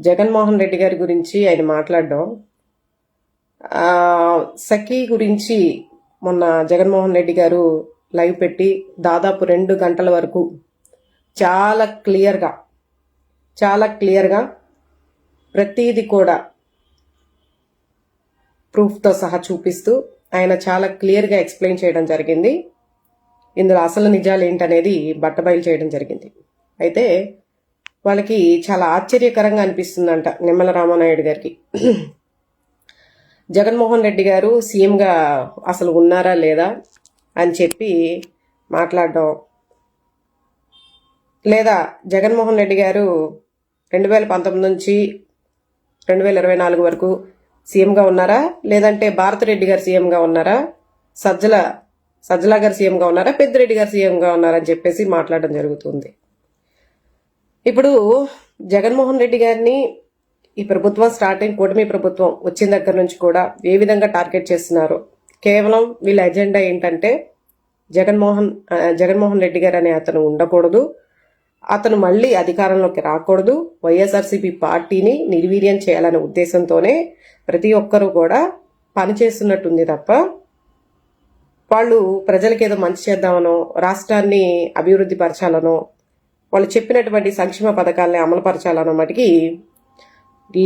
జగన్మోహన్ రెడ్డి గారి గురించి ఆయన మాట్లాడడం, సఖీ గురించి మొన్న జగన్మోహన్ రెడ్డి గారు లైవ్ పెట్టి దాదాపు 2 గంటల వరకు చాలా క్లియర్గా ప్రతిదీ కూడా ప్రూఫ్తో సహా చూపిస్తూ ఆయన చాలా క్లియర్గా ఎక్స్ప్లెయిన్ చేయడం జరిగింది. ఇందులో అసలు నిజాలు ఏంటనేది బట్టబయలు చేయడం జరిగింది. అయితే వాళ్ళకి చాలా ఆశ్చర్యకరంగా అనిపిస్తుందంట నిమ్మల రామానాయుడు గారికి. జగన్మోహన్ రెడ్డి గారు సీఎంగా అసలు ఉన్నారా లేదా అని చెప్పి మాట్లాడడం, లేదా జగన్మోహన్ రెడ్డి గారు 2019 నుంచి 2024 వరకు సీఎంగా ఉన్నారా, లేదంటే భారతిరెడ్డి గారు సీఎంగా ఉన్నారా, సజ్జలా గారు సీఎంగా ఉన్నారా, పెద్దిరెడ్డి గారు సీఎంగా ఉన్నారా అని చెప్పేసి మాట్లాడడం జరుగుతుంది. ఇప్పుడు జగన్మోహన్ రెడ్డి గారిని ఈ ప్రభుత్వం కూటమి ప్రభుత్వం వచ్చిన దగ్గర నుంచి కూడా ఏ విధంగా టార్గెట్ చేస్తున్నారు, కేవలం వీళ్ళ ఎజెండా ఏంటంటే జగన్మోహన్ రెడ్డి గారు అనే అతను ఉండకూడదు, అతను మళ్ళీ అధికారంలోకి రాకూడదు, వైఎస్ఆర్సీపీ పార్టీని నిర్వీర్యం చేయాలనే ఉద్దేశంతోనే ప్రతి ఒక్కరూ కూడా పనిచేస్తున్నట్టుంది తప్ప వాళ్ళు ప్రజలకి ఏదో మంచి చేద్దామనో, రాష్ట్రాన్ని అభివృద్ధి పరచాలనో, వాళ్ళు చెప్పినటువంటి సంక్షేమ పథకాలని అమలుపరచాలనో మటుకి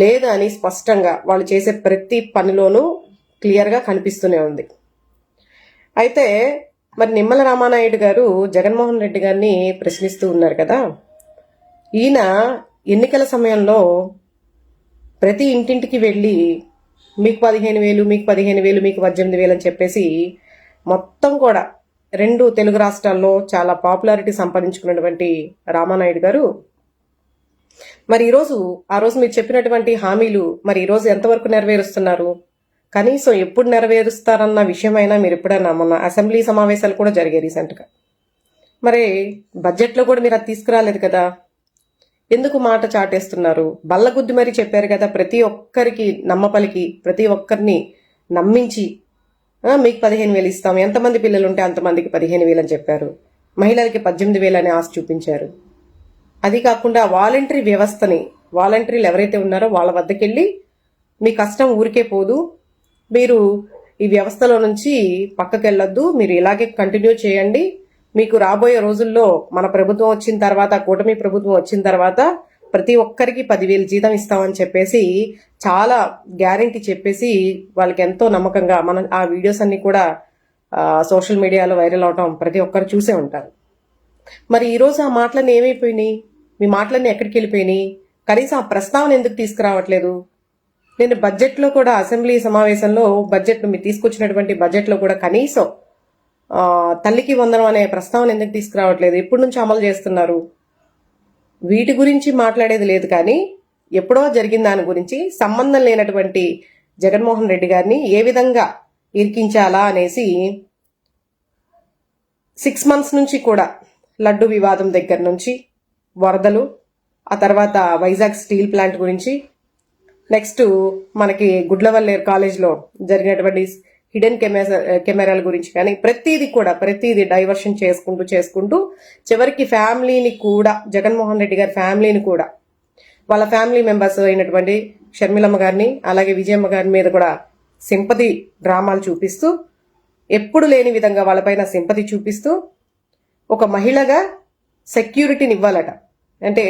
లేదు అని స్పష్టంగా వాళ్ళు చేసే ప్రతి పనిలోనూ క్లియర్గా కనిపిస్తూనే ఉంది. అయితే మరి నిమ్మల రామానాయుడు గారు జగన్మోహన్ రెడ్డి గారిని ప్రశ్నిస్తూ ఉన్నారు కదా. ఈయన ఎన్నికల సమయంలో ప్రతి ఇంటింటికి వెళ్ళి మీకు 15,000, మీకు 15,000, మీకు 18,000 అని చెప్పేసి మొత్తం కూడా 2 తెలుగు రాష్ట్రాల్లో చాలా పాపులారిటీ సంపాదించుకున్నటువంటి రామానాయుడు గారు మరి ఆ రోజు మీరు చెప్పినటువంటి హామీలు మరి ఈరోజు ఎంతవరకు నెరవేరుస్తున్నారు? కనీసం ఎప్పుడు నెరవేరుస్తారన్న విషయమైనా మీరు ఎప్పుడైనా, మొన్న అసెంబ్లీ సమావేశాలు కూడా జరిగాయి రీసెంట్గా, మరి బడ్జెట్లో కూడా మీరు అది తీసుకురాలేదు కదా. ఎందుకు మాట చాటేస్తున్నారు? బల్లగుద్ది మరీ చెప్పారు కదా, ప్రతి ఒక్కరికి నమ్మపలికి ప్రతి ఒక్కరిని నమ్మించి మీకు 15,000 ఇస్తాం, ఎంతమంది పిల్లలు ఉంటే అంతమందికి 15,000 అని చెప్పారు, మహిళలకి 18,000 అని ఆశ చూపించారు. అది కాకుండా వాలంటీర్లు ఎవరైతే ఉన్నారో వాళ్ళ వద్దకెళ్ళి మీ కష్టం ఊరికే పోదు, మీరు ఈ వ్యవస్థలో నుంచి పక్కకెళ్ళొద్దు, మీరు ఇలాగే కంటిన్యూ చేయండి, మీకు రాబోయే రోజుల్లో మన ప్రభుత్వం వచ్చిన తర్వాత, కూటమి ప్రభుత్వం వచ్చిన తర్వాత ప్రతి ఒక్కరికి 10,000 జీతం ఇస్తామని చెప్పేసి చాలా గ్యారంటీ చెప్పేసి వాళ్ళకి ఎంతో నమ్మకంగా మనం ఆ వీడియోస్ అన్ని కూడా సోషల్ మీడియాలో వైరల్ అవటం ప్రతి ఒక్కరు చూసే ఉంటారు. మరి ఈరోజు ఆ మాటలన్నీ ఏమైపోయినాయి? మీ మాటలన్నీ ఎక్కడికి వెళ్ళిపోయినాయి? కనీసం ఆ ప్రస్తావన ఎందుకు తీసుకురావట్లేదు? నేను బడ్జెట్లో కూడా, అసెంబ్లీ సమావేశంలో మీరు తీసుకొచ్చినటువంటి బడ్జెట్లో కూడా కనీసం తల్లికి వందనం అనే ప్రస్తావన ఎందుకు తీసుకురావట్లేదు? ఎప్పటి నుంచి అమలు చేస్తున్నారు? వీటి గురించి మాట్లాడేది లేదు, కానీ ఎప్పుడో జరిగిన దాని గురించి సంబంధం లేనటువంటి జగన్మోహన్ రెడ్డి గారిని ఏ విధంగా ఇరికించాలా అనేసి 6 months నుంచి కూడా లడ్డు వివాదం దగ్గర నుంచి, వరదలు, ఆ తర్వాత వైజాగ్ స్టీల్ ప్లాంట్ గురించి, నెక్స్ట్ మనకి గుడ్లవల్లేరు కాలేజ్లో జరిగినటువంటి హిడెన్ కెమెరాల గురించి, కానీ ప్రతిదీ డైవర్షన్ చేసుకుంటూ చివరికి ఫ్యామిలీని కూడా, జగన్మోహన్ రెడ్డి గారి ఫ్యామిలీని కూడా, వాళ్ళ ఫ్యామిలీ మెంబర్స్ అయినటువంటి షర్మిలమ్మ గారిని అలాగే విజయమ్మ గారి మీద కూడా సింపతి డ్రామాలు చూపిస్తూ, ఎప్పుడు లేని విధంగా వాళ్ళపైన సింపతి చూపిస్తూ, ఒక మహిళగా సెక్యూరిటీని ఇవ్వాలట. అంటే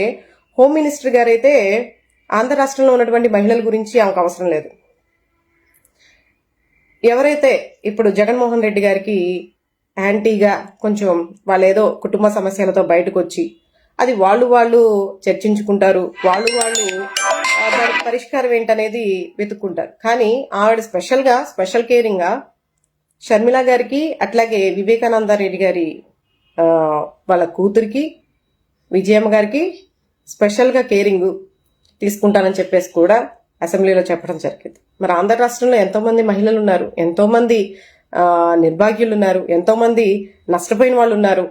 హోమ్ మినిస్టర్ గారైతే ఆంధ్ర రాష్ట్రంలో ఉన్నటువంటి మహిళల గురించి ఆమెకు అవసరం లేదు. ఎవరైతే ఇప్పుడు జగన్మోహన్ రెడ్డి గారికి యాంటీగా కొంచెం వాళ్ళేదో కుటుంబ సమస్యలతో బయటకు వచ్చి అది వాళ్ళు చర్చించుకుంటారు, వాళ్ళు దానికి పరిష్కారం ఏంటనేది వెతుక్కుంటారు. కానీ ఆవిడ స్పెషల్ కేరింగ్గా షర్మిల గారికి, అట్లాగే వివేకానంద రెడ్డి గారి వాళ్ళ కూతురికి విజయమ్మ గారికి స్పెషల్గా కేరింగ్ తీసుకుంటానని చెప్పేసి కూడా అసెంబ్లీలో చెప్పడం జరిగింది. మరి ఆంధ్ర రాష్ట్రంలో ఎంతోమంది మహిళలు ఉన్నారు, ఎంతోమంది నిర్భాగ్యులు ఉన్నారు, ఎంతోమంది నష్టపోయిన వాళ్ళు ఉన్నారు,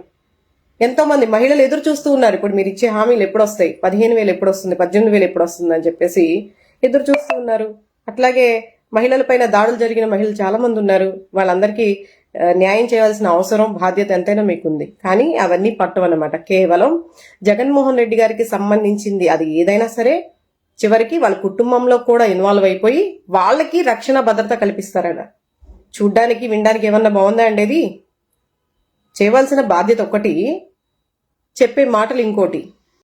ఎంతోమంది మహిళలు ఎదురు చూస్తూ ఉన్నారు. ఇప్పుడు మీరు ఇచ్చే హామీలు ఎప్పుడు వస్తాయి, 15,000 ఎప్పుడు వస్తుంది, 18,000 ఎప్పుడు వస్తుంది అని చెప్పేసి ఎదురు చూస్తూ ఉన్నారు. అట్లాగే మహిళలపైన దాడులు జరిగిన మహిళలు చాలా మంది ఉన్నారు. వాళ్ళందరికీ న్యాయం చేయాల్సిన అవసరం, బాధ్యత ఎంతైనా మీకుంది. కానీ అవన్నీ పట్టవన్నమాట. కేవలం జగన్మోహన్ రెడ్డి గారికి సంబంధించింది అది ఏదైనా సరే చివరికి వాళ్ళ కుటుంబంలో కూడా ఇన్వాల్వ్ అయిపోయి వాళ్ళకి రక్షణ భద్రత కల్పిస్తారట. చూడ్డానికి వినడానికి ఏమన్నా బాగుందా అండి? ఇది చేయవలసిన బాధ్యత ఒకటి, చెప్పే మాటలు ఇంకోటి.